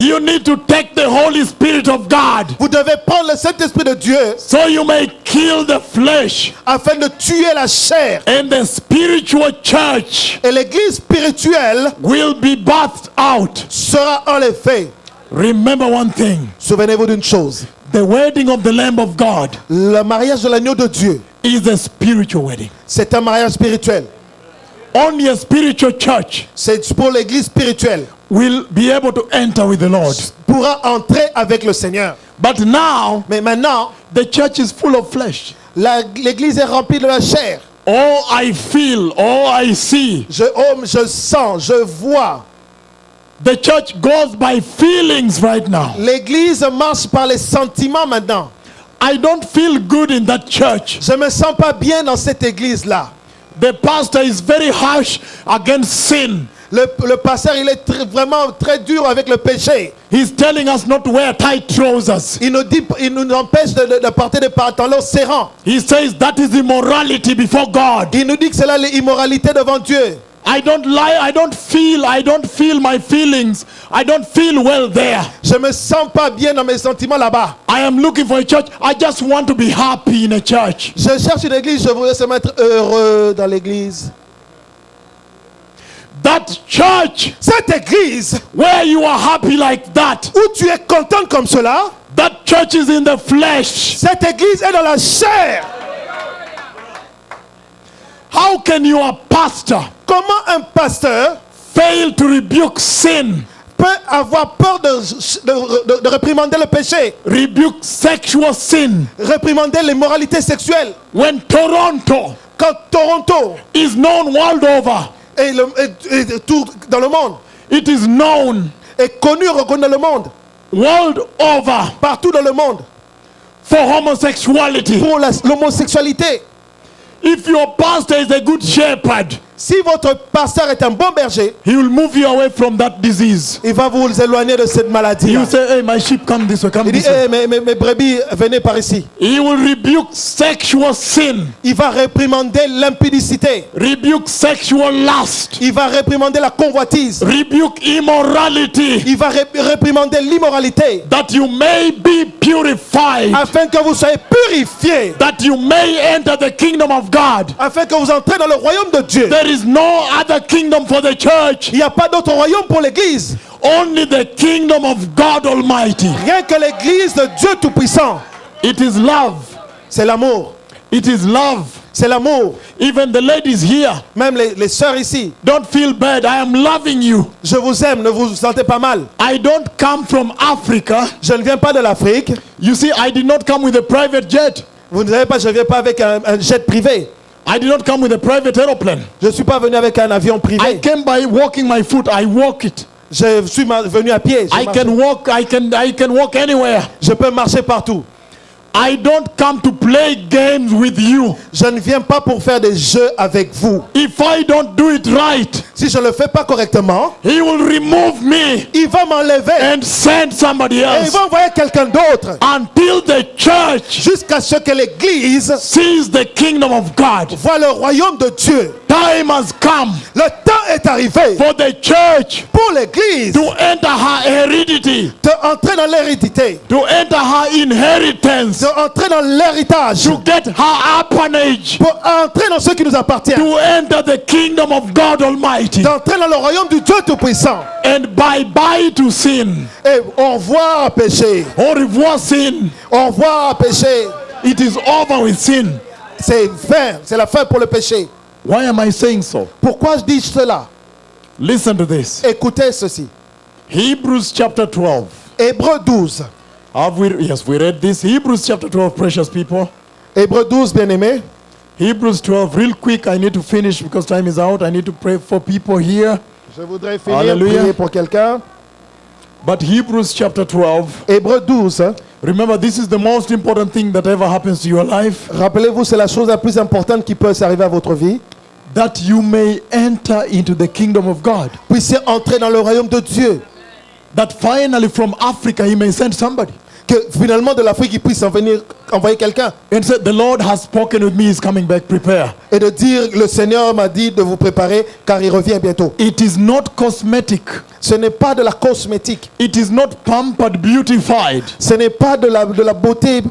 You need to take the Holy Spirit of God. Vous devez prendre le Saint-Esprit de Dieu So you may kill the flesh. afin de tuer la chair. And the spiritual church Et l'église spirituelle will be birthed out. sera enlevée. Remember one thing. Souvenez-vous d'une chose. The wedding of the Lamb of God Le mariage de l'agneau de Dieu, is a spiritual wedding. c'est un mariage spirituel. Only a spiritual church C'est pour l'église spirituelle. will be able to enter with the Lord. Pourra entrer avec le Seigneur. But now, Mais maintenant, the church is full of flesh. l'église est remplie de la chair. All I feel, all I see. Je sens, je vois. The church goes by feelings right now. L'église marche par les sentiments maintenant. I don't feel good in that church. Je me sens pas bien dans cette église-là. The pastor is very harsh against sin. Le pasteur, il est vraiment très dur avec le péché. He's telling us not to wear tight trousers. Il nous empêche de porter des pantalons serrants. He says that is immorality before God. Il nous dit que c'est là l'immoralité devant Dieu. I don't lie, I don't feel my feelings. I don't feel well there. Je me sens pas bien dans mes sentiments là-bas. I am looking for a church. I just want to be happy in a church. Je cherche une église, je voudrais se mettre heureux dans l'église. That church Cette église where you are happy like that, où tu es content comme cela, that church is in the flesh. cette église est dans la chair. How can your pastor Comment un pasteur fail to rebuke sin, peut avoir peur de réprimander le péché, rebuke sexual sin, réprimander l'immoralité sexuelle, when Toronto quand Toronto is known world over? et tout dans le monde It is known est connu, reconnu dans le monde, world over partout dans le monde, for homosexuality. pour l'homosexualité. If your pastor is a good shepherd, Si votre pasteur est un bon berger, he will move you away from that disease. il va vous éloigner de cette maladie. You say, hey, my sheep, come this way, come Il dit, this way. hey, mes brebis, venez par ici. He will rebuke sexual sin, Il va réprimander l'impudicité. rebuke sexual lust, Il va réprimander la convoitise. rebuke immorality, Il va réprimander l'immoralité. that you may be purified, Afin que vous soyez purifiés. that you may enter the kingdom of God. Afin que vous entrez dans le royaume de Dieu. There is no other kingdom for the church, Il n'y a pas d'autre royaume pour l'église. only the kingdom of God Almighty. Rien que l'église de Dieu Tout-Puissant. It is love. C'est l'amour. It is love. C'est l'amour. Even the ladies here, Même les sœurs ici. don't feel bad. I am loving you. Je vous aime, ne vous sentez pas mal. I don't come from Africa. Je ne viens pas de l'Afrique. You see, I did not come with a private jet. Vous ne savez pas, je ne viens pas avec un jet privé. I did not come with a private aeroplane. Je ne suis pas venu avec un avion I privé. came by walking my foot. I walk it. Je suis venu à pied. I can walk. I can walk anywhere. Je peux marcher partout. I don't come to play games with you. Je ne viens pas pour faire des jeux avec vous. If I don't do it right, Si je ne le fais pas correctement, he will remove me il va m'enlever. and send somebody Et il else va envoyer quelqu'un d'autre. until the church Jusqu'à ce que l'église sees the kingdom of God. voit le royaume de Dieu. Time has come Le temps est arrivé for the church pour l'église to enter her heredity, d'entrer dans l'hérédité, to enter her inheritance, d'entrer dans l'héritage, to get her appanage, pour entrer dans ce qui nous appartient, to enter the kingdom of God Almighty. d'entrer dans le royaume du Dieu Tout-Puissant. And bye-bye to sin. Et au revoir à péché. Au revoir sin. Au revoir à péché. It is over with sin. C'est fin, c'est la fin pour le péché. Why am I saying so? Pourquoi je dis cela? Listen to this. Écoutez ceci. Hebrews chapter 12. Hébreux 12. Yes, we read this. Hebrews chapter 12, precious people. Hébreux 12, bien-aimés. Hebrews 12, real quick. I need to finish because time is out. I need to pray for people here. Je voudrais finir, Hallelujah. prier pour quelqu'un. But Hebrews chapter 12, Hébreux 12. remember, this is the most important thing that ever happens to your life. Rappelez-vous, c'est la chose la plus importante qui peut arriver à votre vie. That you may enter into the kingdom of God. Puissiez entrer dans le royaume de Dieu. That finally from Africa he may send somebody. Que finalement de l'Afrique, il puisse en venir envoyer quelqu'un and said, the Lord has spoken with me, he's coming back, prepare. et de dire le Seigneur m'a dit de vous préparer car il revient bientôt. It is not cosmetic. Ce n'est pas de la cosmétique. It is not pampered, beautified. Ce n'est pas de la beauté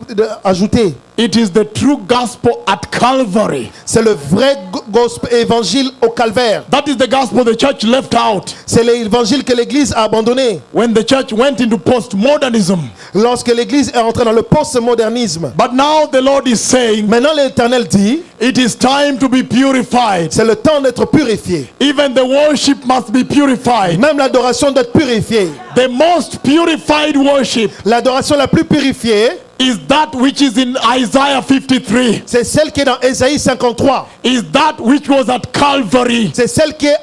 ajoutée. It is the true gospel at Calvary. C'est le vrai gospel, évangile au calvaire. That is the gospel the church left out C'est l'évangile que l'église a abandonné when the church went into postmodernism. lorsque l'église est entrée dans le postmodernisme. But now the Lord is saying, Maintenant l'Éternel dit, it is time to be purified. c'est le temps d'être purifié. Even the worship must be purified. Même l'adoration doit être purifiée. The most purified worship L'adoration la plus purifiée, is that which is in Isaiah 53. c'est celle qui est dans Ésaïe 53. Is that which was at Calvary, C'est celle qui est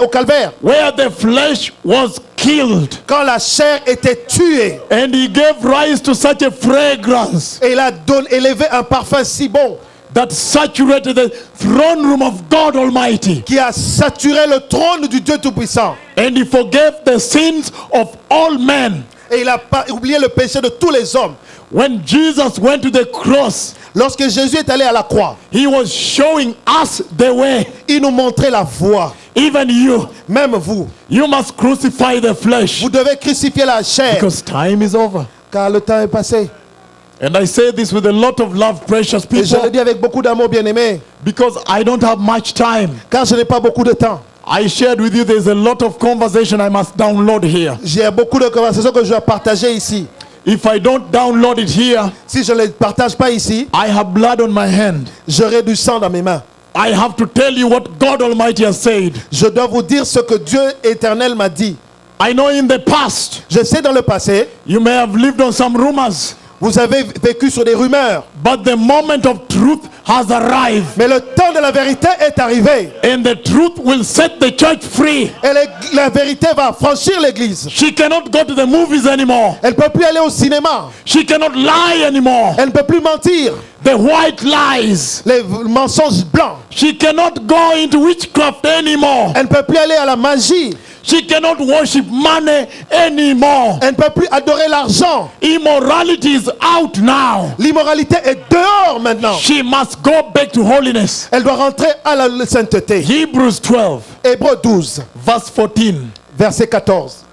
au calvaire. where the flesh was killed. Quand la chair était tuée. And he gave rise to such a fragrance Et il a élevé un parfum si bon that saturated the throne room of God Almighty. qui a saturé le trône du Dieu Tout-Puissant. And he forgave the sins of all men. Et il a pas oublié le péché de tous les hommes. When Jesus went to the cross, Lorsque Jésus est allé à la croix, he was showing us the way. il nous montrait la voie. Even you, Même vous, you must crucify the flesh vous devez crucifier la chair because time is over. car le temps est passé. And I say this with a lot of love, precious Et je le people, dis avec beaucoup d'amour, bien-aimé, because I don't have much time. car je n'ai pas beaucoup de temps. I shared with you there's a lot of conversation I must download here. J'ai beaucoup de conversations que je dois partager ici. If I don't download it here, Si je ne les partage pas ici, I have blood on my hand. j'aurai du sang dans mes mains. I have to tell you what God Almighty has said. Je dois vous dire ce que Dieu éternel m'a dit. I know in the past, Je sais dans le passé, you may have lived on some rumors, vous avez vécu sur des rumeurs. but the moment of truth has arrived. Mais le temps de la vérité est arrivé. And the truth will set the church free. Et la vérité va franchir l'église. She cannot go to the movies anymore. Elle ne peut plus aller au cinéma. She cannot lie anymore. Elle ne peut plus mentir. The white lies. Les mensonges blancs. She cannot go into witchcraft anymore. Elle ne peut plus aller à la magie. She cannot worship money anymore. Elle ne peut plus adorer l'argent. Immorality is out now. L'immoralité est dehors maintenant. She must go back to holiness. Elle doit rentrer à la sainteté. Hebrews 12, Hébreux 12, verse 14. verset 14.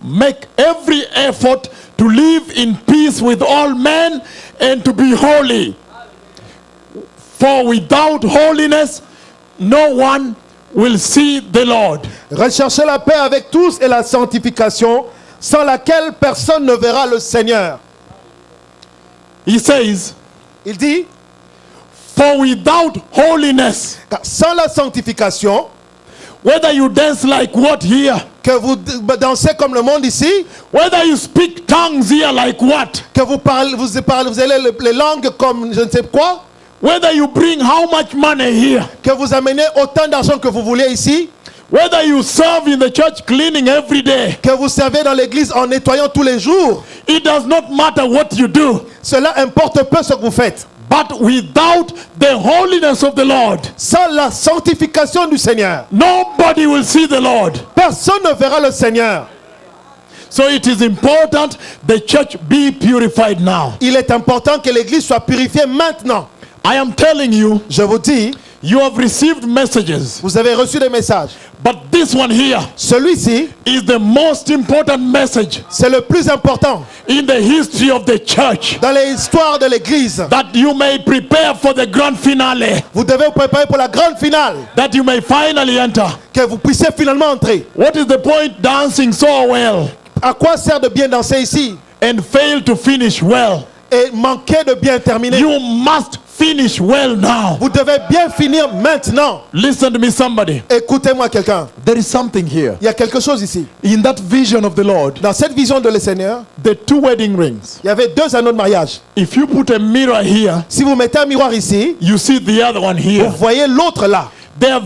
Make every effort to live in peace with all men and to be holy. For without holiness, no one will see the Lord. Recherchez la paix avec tous et la sanctification, sans laquelle personne ne verra le Seigneur. He says, Il dit, for without holiness, car sans la sanctification, whether you dance like what here, que vous dansez comme le monde ici, whether you speak tongues here like what, que vous allez les langues comme je ne sais quoi, whether you bring how much money here, que vous amenez autant d'argent que vous voulez ici, whether you serve in the church cleaning every day, que vous servez dans l'église en nettoyant tous les jours, it does not matter what you do. cela importe peu ce que vous faites. But without the holiness of the Lord, Sans la sanctification du Seigneur, nobody will see the Lord. personne ne verra le Seigneur. So it is important the church be purified now. Il est important que l'église soit purifiée maintenant. I am telling you, Je vous dis, you have received messages, vous avez reçu des messages. but this one here Celui-ci, is the most important message c'est le plus important in the history of the church, dans l'histoire de l'église. that you may prepare for the grand finale, Vous devez vous préparer pour la grande finale, that you may finally enter. que vous puissiez finalement entrer. What is the point dancing so well À quoi sert de bien danser ici and fail to finish well? et manquer de bien terminer? You must finish well now. Vous devez bien finir maintenant. Listen to me, somebody. Écoutez-moi quelqu'un. There is something here. Il y a quelque chose ici. In that vision of the Lord, Dans cette vision de le Seigneur, the two wedding rings. il y avait 2 anneaux de mariage. If you put a mirror here, Si vous mettez un miroir ici, you see the other one here. vous voyez l'autre là. They are